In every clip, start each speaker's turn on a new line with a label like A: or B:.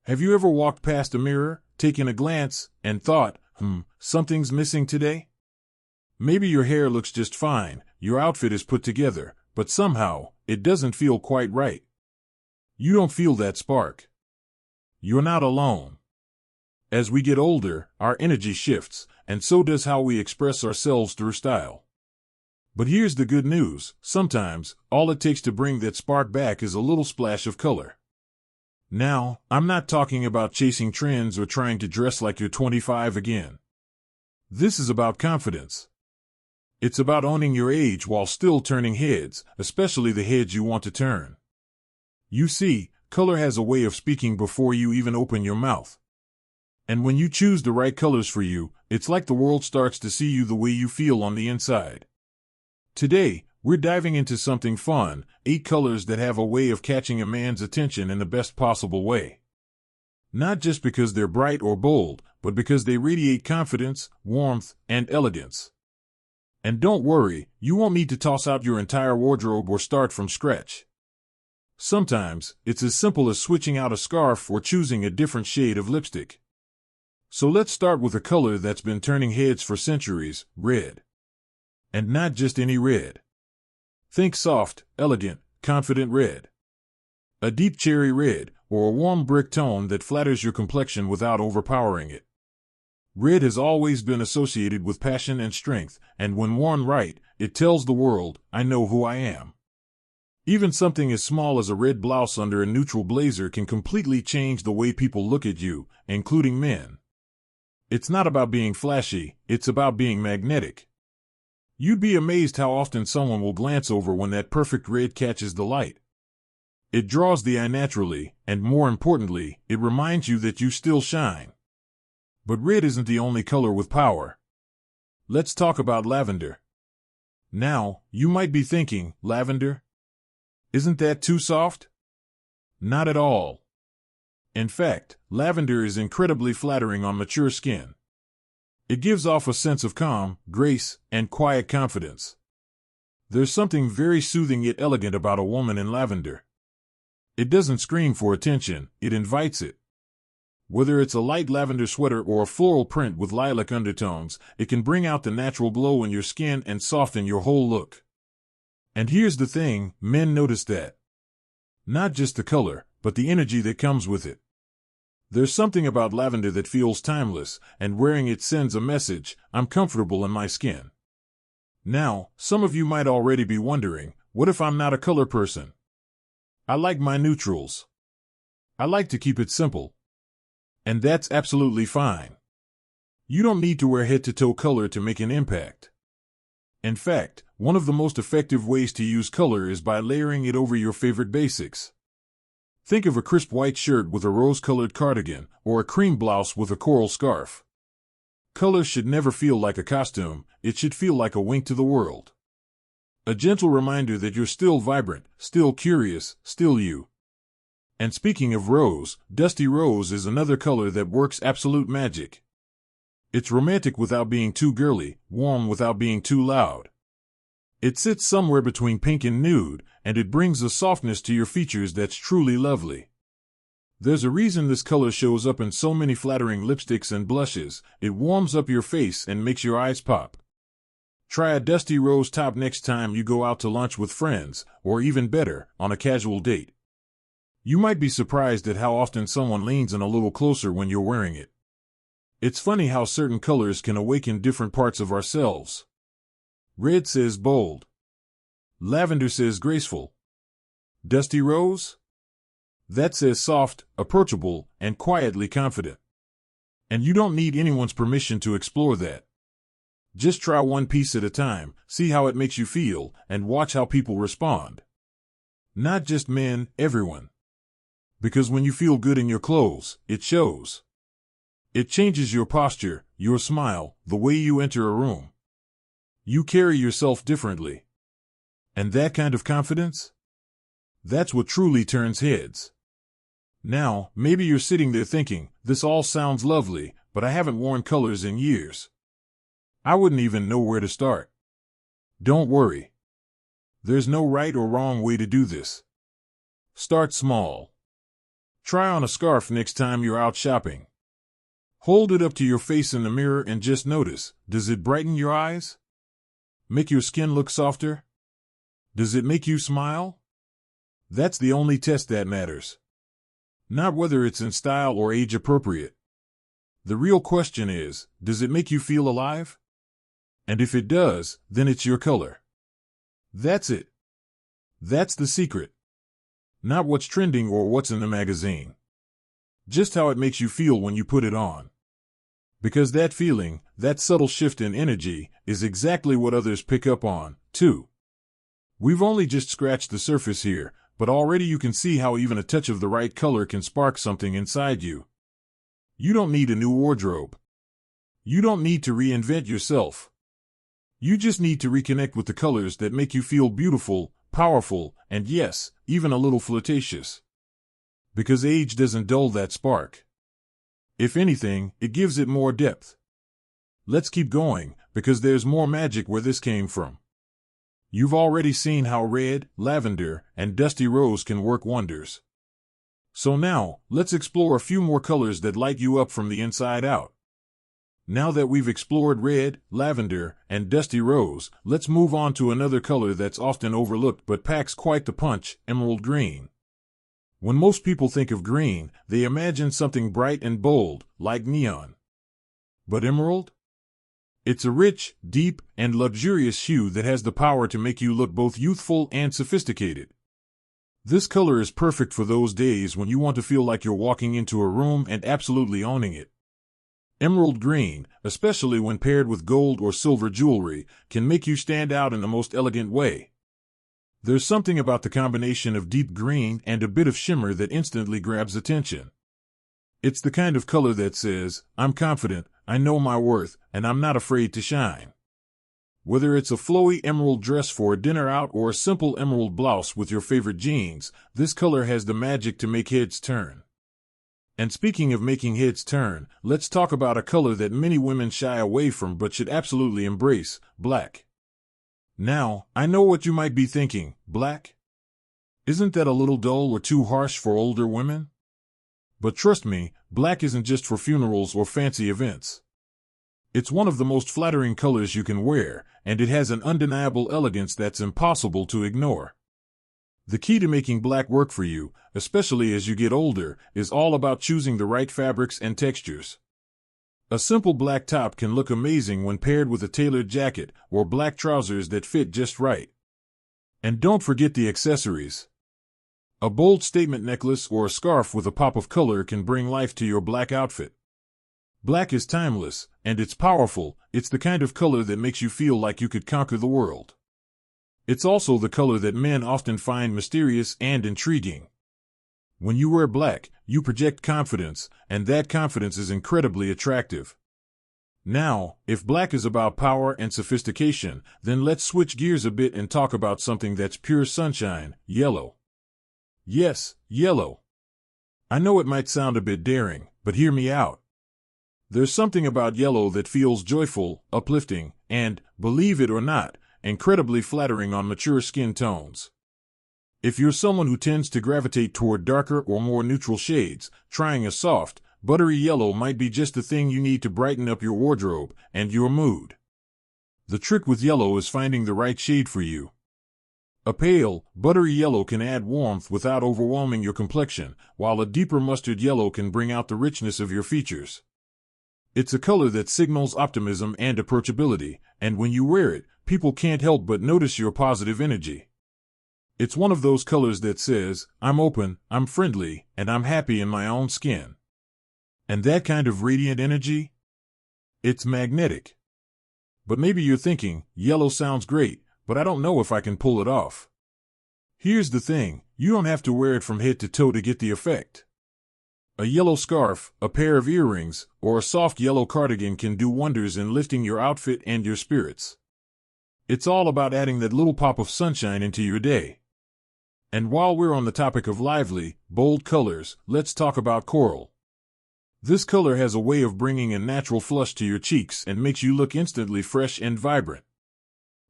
A: Have you ever walked past a mirror, taken a glance, and thought, something's missing today? Maybe your hair looks just fine, your outfit is put together, but somehow, it doesn't feel quite right. You don't feel that spark. You're not alone. As we get older, our energy shifts, and so does how we express ourselves through style. But here's the good news: sometimes, all it takes to bring that spark back is a little splash of color. Now, I'm not talking about chasing trends or trying to dress like you're 25 again. This is about confidence. It's about owning your age while still turning heads, especially the heads you want to turn. You see, color has a way of speaking before you even open your mouth. And when you choose the right colors for you, it's like the world starts to see you the way you feel on the inside. Today, we're diving into something fun: 8 colors that have a way of catching a man's attention in the best possible way. Not just because they're bright or bold, but because they radiate confidence, warmth, and elegance. And don't worry, you won't need to toss out your entire wardrobe or start from scratch. Sometimes, it's as simple as switching out a scarf or choosing a different shade of lipstick. So let's start with a color that's been turning heads for centuries: red. And not just any red. Think soft, elegant, confident red. A deep cherry red, or a warm brick tone that flatters your complexion without overpowering it. Red has always been associated with passion and strength, and when worn right, it tells the world, I know who I am. Even something as small as a red blouse under a neutral blazer can completely change the way people look at you, including men. It's not about being flashy, it's about being magnetic. You'd be amazed how often someone will glance over when that perfect red catches the light. It draws the eye naturally, and more importantly, it reminds you that you still shine. But red isn't the only color with power. Let's talk about lavender. Now, you might be thinking, lavender? Isn't that too soft? Not at all. In fact, lavender is incredibly flattering on mature skin. It gives off a sense of calm, grace, and quiet confidence. There's something very soothing yet elegant about a woman in lavender. It doesn't scream for attention, it invites it. Whether it's a light lavender sweater or a floral print with lilac undertones, it can bring out the natural glow in your skin and soften your whole look. And here's the thing: men notice that. Not just the color, but the energy that comes with it. There's something about lavender that feels timeless, and wearing it sends a message: I'm comfortable in my skin. Now, some of you might already be wondering, what if I'm not a color person? I like my neutrals. I like to keep it simple. And that's absolutely fine. You don't need to wear head-to-toe color to make an impact. In fact, one of the most effective ways to use color is by layering it over your favorite basics. Think of a crisp white shirt with a rose-colored cardigan, or a cream blouse with a coral scarf. Color should never feel like a costume, it should feel like a wink to the world. A gentle reminder that you're still vibrant, still curious, still you. And speaking of rose, dusty rose is another color that works absolute magic. It's romantic without being too girly, warm without being too loud. It sits somewhere between pink and nude, and it brings a softness to your features that's truly lovely. There's a reason this color shows up in so many flattering lipsticks and blushes. It warms up your face and makes your eyes pop. Try a dusty rose top next time you go out to lunch with friends, or even better, on a casual date. You might be surprised at how often someone leans in a little closer when you're wearing it. It's funny how certain colors can awaken different parts of ourselves. Red says bold. Lavender says graceful. Dusty rose? That says soft, approachable, and quietly confident. And you don't need anyone's permission to explore that. Just try one piece at a time, see how it makes you feel, and watch how people respond. Not just men, everyone. Because when you feel good in your clothes, it shows. It changes your posture, your smile, the way you enter a room. You carry yourself differently. And that kind of confidence? That's what truly turns heads. Now, maybe you're sitting there thinking, this all sounds lovely, but I haven't worn colors in years. I wouldn't even know where to start. Don't worry. There's no right or wrong way to do this. Start small. Try on a scarf next time you're out shopping. Hold it up to your face in the mirror and just notice, does it brighten your eyes? Make your skin look softer? Does it make you smile? That's the only test that matters. Not whether it's in style or age appropriate. The real question is, does it make you feel alive? And if it does, then it's your color. That's it. That's the secret. Not what's trending or what's in the magazine. Just how it makes you feel when you put it on. Because that feeling, that subtle shift in energy, is exactly what others pick up on, too. We've only just scratched the surface here, but already you can see how even a touch of the right color can spark something inside you. You don't need a new wardrobe. You don't need to reinvent yourself. You just need to reconnect with the colors that make you feel beautiful, powerful, and yes, even a little flirtatious. Because age doesn't dull that spark. If anything, it gives it more depth. Let's keep going, because there's more magic where this came from. You've already seen how red, lavender, and dusty rose can work wonders. So now, let's explore a few more colors that light you up from the inside out. Now that we've explored red, lavender, and dusty rose, let's move on to another color that's often overlooked but packs quite the punch, emerald green. When most people think of green, they imagine something bright and bold, like neon. But emerald? It's a rich, deep, and luxurious hue that has the power to make you look both youthful and sophisticated. This color is perfect for those days when you want to feel like you're walking into a room and absolutely owning it. Emerald green, especially when paired with gold or silver jewelry, can make you stand out in the most elegant way. There's something about the combination of deep green and a bit of shimmer that instantly grabs attention. It's the kind of color that says, I'm confident, I know my worth, and I'm not afraid to shine. Whether it's a flowy emerald dress for a dinner out or a simple emerald blouse with your favorite jeans, this color has the magic to make heads turn. And speaking of making heads turn, let's talk about a color that many women shy away from but should absolutely embrace, black. Now, I know what you might be thinking, black? Isn't that a little dull or too harsh for older women? But trust me, black isn't just for funerals or fancy events. It's one of the most flattering colors you can wear, and it has an undeniable elegance that's impossible to ignore. The key to making black work for you, especially as you get older, is all about choosing the right fabrics and textures. A simple black top can look amazing when paired with a tailored jacket or black trousers that fit just right. And don't forget the accessories. A bold statement necklace or a scarf with a pop of color can bring life to your black outfit. Black is timeless, and it's powerful. It's the kind of color that makes you feel like you could conquer the world. It's also the color that men often find mysterious and intriguing. When you wear black, you project confidence, and that confidence is incredibly attractive. Now, if black is about power and sophistication, then let's switch gears a bit and talk about something that's pure sunshine, yellow. Yes, yellow. I know it might sound a bit daring, but hear me out. There's something about yellow that feels joyful, uplifting, and, believe it or not, incredibly flattering on mature skin tones. If you're someone who tends to gravitate toward darker or more neutral shades, trying a soft, buttery yellow might be just the thing you need to brighten up your wardrobe and your mood. The trick with yellow is finding the right shade for you. A pale, buttery yellow can add warmth without overwhelming your complexion, while a deeper mustard yellow can bring out the richness of your features. It's a color that signals optimism and approachability, and when you wear it, people can't help but notice your positive energy. It's one of those colors that says, I'm open, I'm friendly, and I'm happy in my own skin. And that kind of radiant energy? It's magnetic. But maybe you're thinking, yellow sounds great, but I don't know if I can pull it off. Here's the thing, you don't have to wear it from head to toe to get the effect. A yellow scarf, a pair of earrings, or a soft yellow cardigan can do wonders in lifting your outfit and your spirits. It's all about adding that little pop of sunshine into your day. And while we're on the topic of lively, bold colors, let's talk about coral. This color has a way of bringing a natural flush to your cheeks and makes you look instantly fresh and vibrant.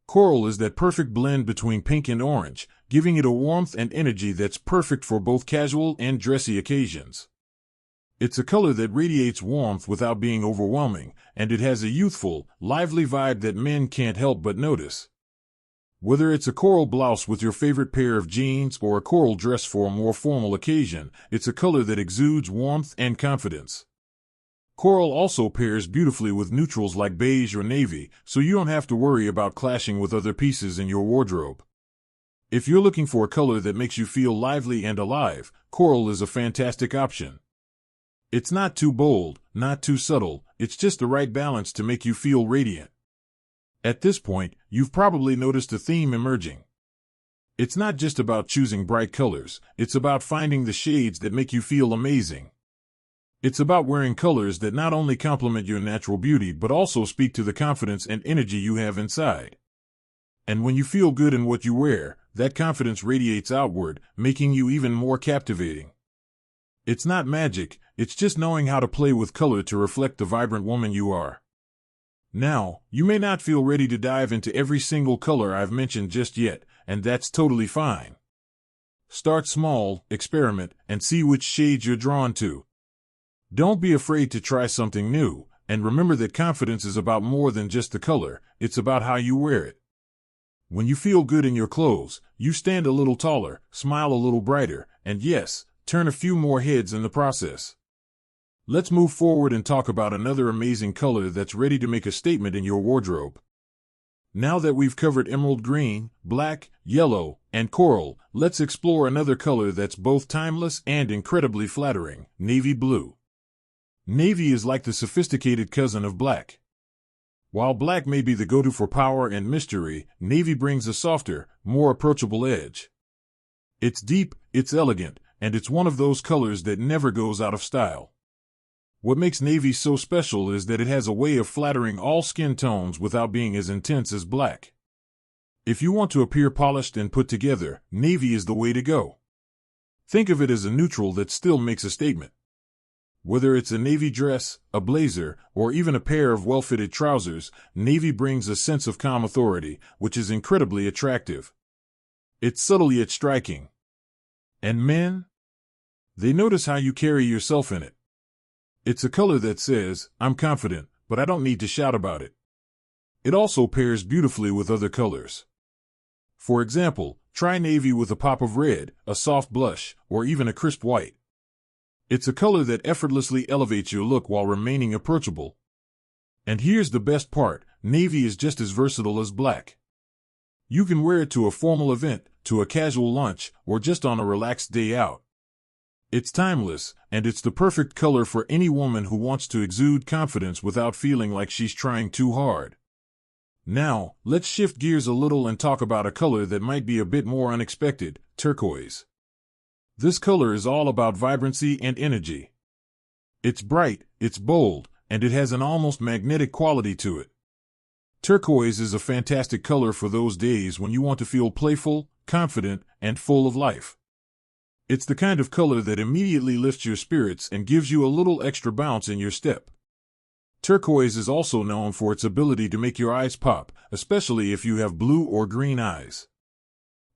A: Coral is that perfect blend between pink and orange, giving it a warmth and energy that's perfect for both casual and dressy occasions. It's a color that radiates warmth without being overwhelming, and it has a youthful, lively vibe that men can't help but notice. Whether it's a coral blouse with your favorite pair of jeans or a coral dress for a more formal occasion, it's a color that exudes warmth and confidence. Coral also pairs beautifully with neutrals like beige or navy, so you don't have to worry about clashing with other pieces in your wardrobe. If you're looking for a color that makes you feel lively and alive, coral is a fantastic option. It's not too bold, not too subtle, it's just the right balance to make you feel radiant. At this point, you've probably noticed a theme emerging. It's not just about choosing bright colors, it's about finding the shades that make you feel amazing. It's about wearing colors that not only complement your natural beauty but also speak to the confidence and energy you have inside. And when you feel good in what you wear, that confidence radiates outward, making you even more captivating. It's not magic, it's just knowing how to play with color to reflect the vibrant woman you are. Now, you may not feel ready to dive into every single color I've mentioned just yet, and that's totally fine. Start small, experiment, and see which shades you're drawn to. Don't be afraid to try something new, and remember that confidence is about more than just the color, it's about how you wear it. When you feel good in your clothes, you stand a little taller, smile a little brighter, and yes, turn a few more heads in the process. Let's move forward and talk about another amazing color that's ready to make a statement in your wardrobe. Now that we've covered emerald green, black, yellow, and coral, let's explore another color that's both timeless and incredibly flattering: navy blue. Navy is like the sophisticated cousin of black. While black may be the go-to for power and mystery, navy brings a softer, more approachable edge. It's deep, it's elegant, and it's one of those colors that never goes out of style. What makes navy so special is that it has a way of flattering all skin tones without being as intense as black. If you want to appear polished and put together, navy is the way to go. Think of it as a neutral that still makes a statement. Whether it's a navy dress, a blazer, or even a pair of well-fitted trousers, navy brings a sense of calm authority, which is incredibly attractive. It's subtle yet striking. And men? They notice how you carry yourself in it. It's a color that says, I'm confident, but I don't need to shout about it. It also pairs beautifully with other colors. For example, try navy with a pop of red, a soft blush, or even a crisp white. It's a color that effortlessly elevates your look while remaining approachable. And here's the best part, navy is just as versatile as black. You can wear it to a formal event, to a casual lunch, or just on a relaxed day out. It's timeless, and it's the perfect color for any woman who wants to exude confidence without feeling like she's trying too hard. Now, let's shift gears a little and talk about a color that might be a bit more unexpected: turquoise. This color is all about vibrancy and energy. It's bright, it's bold, and it has an almost magnetic quality to it. Turquoise is a fantastic color for those days when you want to feel playful, confident, and full of life. It's the kind of color that immediately lifts your spirits and gives you a little extra bounce in your step. Turquoise is also known for its ability to make your eyes pop, especially if you have blue or green eyes.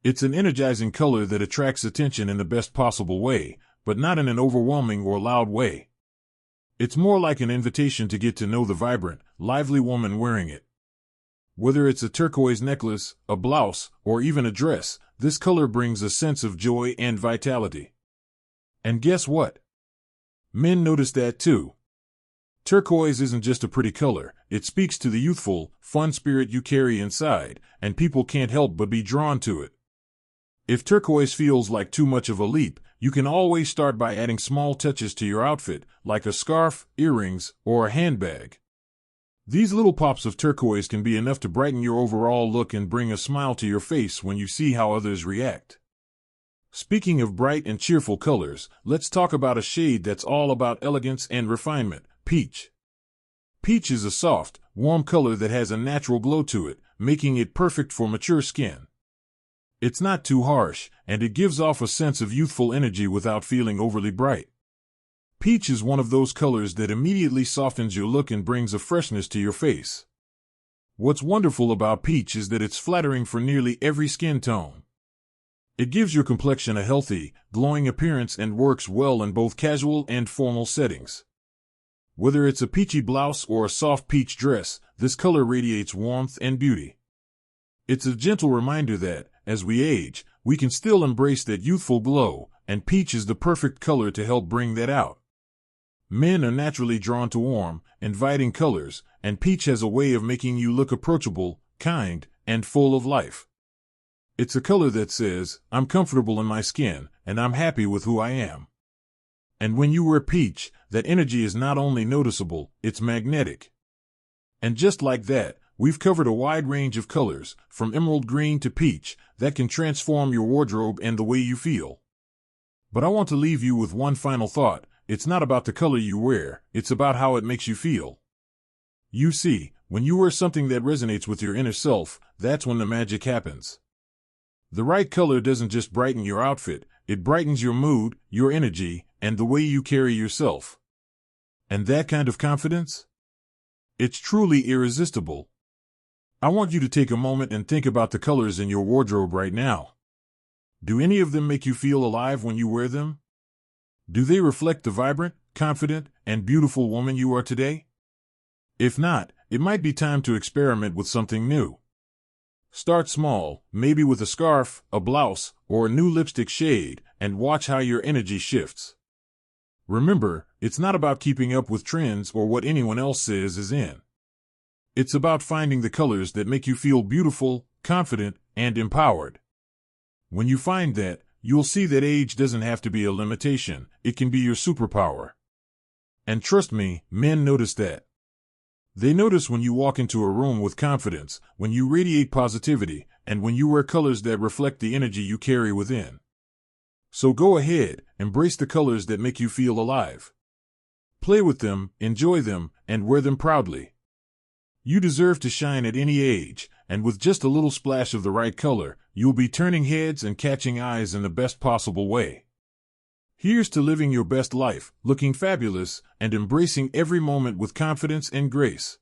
A: It's an energizing color that attracts attention in the best possible way, but not in an overwhelming or loud way. It's more like an invitation to get to know the vibrant, lively woman wearing it. Whether it's a turquoise necklace, a blouse, or even a dress, this color brings a sense of joy and vitality. And guess what? Men notice that too. Turquoise isn't just a pretty color, it speaks to the youthful, fun spirit you carry inside, and people can't help but be drawn to it. If turquoise feels like too much of a leap, you can always start by adding small touches to your outfit, like a scarf, earrings, or a handbag. These little pops of turquoise can be enough to brighten your overall look and bring a smile to your face when you see how others react. Speaking of bright and cheerful colors, let's talk about a shade that's all about elegance and refinement: peach. Peach is a soft, warm color that has a natural glow to it, making it perfect for mature skin. It's not too harsh, and it gives off a sense of youthful energy without feeling overly bright. Peach is one of those colors that immediately softens your look and brings a freshness to your face. What's wonderful about peach is that it's flattering for nearly every skin tone. It gives your complexion a healthy, glowing appearance and works well in both casual and formal settings. Whether it's a peachy blouse or a soft peach dress, this color radiates warmth and beauty. It's a gentle reminder that, as we age, we can still embrace that youthful glow, and peach is the perfect color to help bring that out. Men are naturally drawn to warm, inviting colors, and peach has a way of making you look approachable, kind, and full of life. It's a color that says, I'm comfortable in my skin, and I'm happy with who I am. And when you wear peach, that energy is not only noticeable, it's magnetic. And just like that, we've covered a wide range of colors, from emerald green to peach, that can transform your wardrobe and the way you feel. But I want to leave you with one final thought. It's not about the color you wear, it's about how it makes you feel. You see, when you wear something that resonates with your inner self, that's when the magic happens. The right color doesn't just brighten your outfit, it brightens your mood, your energy, and the way you carry yourself. And that kind of confidence? It's truly irresistible. I want you to take a moment and think about the colors in your wardrobe right now. Do any of them make you feel alive when you wear them? Do they reflect the vibrant, confident, and beautiful woman you are today? If not, it might be time to experiment with something new. Start small, maybe with a scarf, a blouse, or a new lipstick shade, and watch how your energy shifts. Remember, it's not about keeping up with trends or what anyone else says is in. It's about finding the colors that make you feel beautiful, confident, and empowered. When you find that, you'll see that age doesn't have to be a limitation, it can be your superpower. And trust me, men notice that. They notice when you walk into a room with confidence, when you radiate positivity, and when you wear colors that reflect the energy you carry within. So go ahead, embrace the colors that make you feel alive. Play with them, enjoy them, and wear them proudly. You deserve to shine at any age, and with just a little splash of the right color, you'll be turning heads and catching eyes in the best possible way. Here's to living your best life, looking fabulous, and embracing every moment with confidence and grace.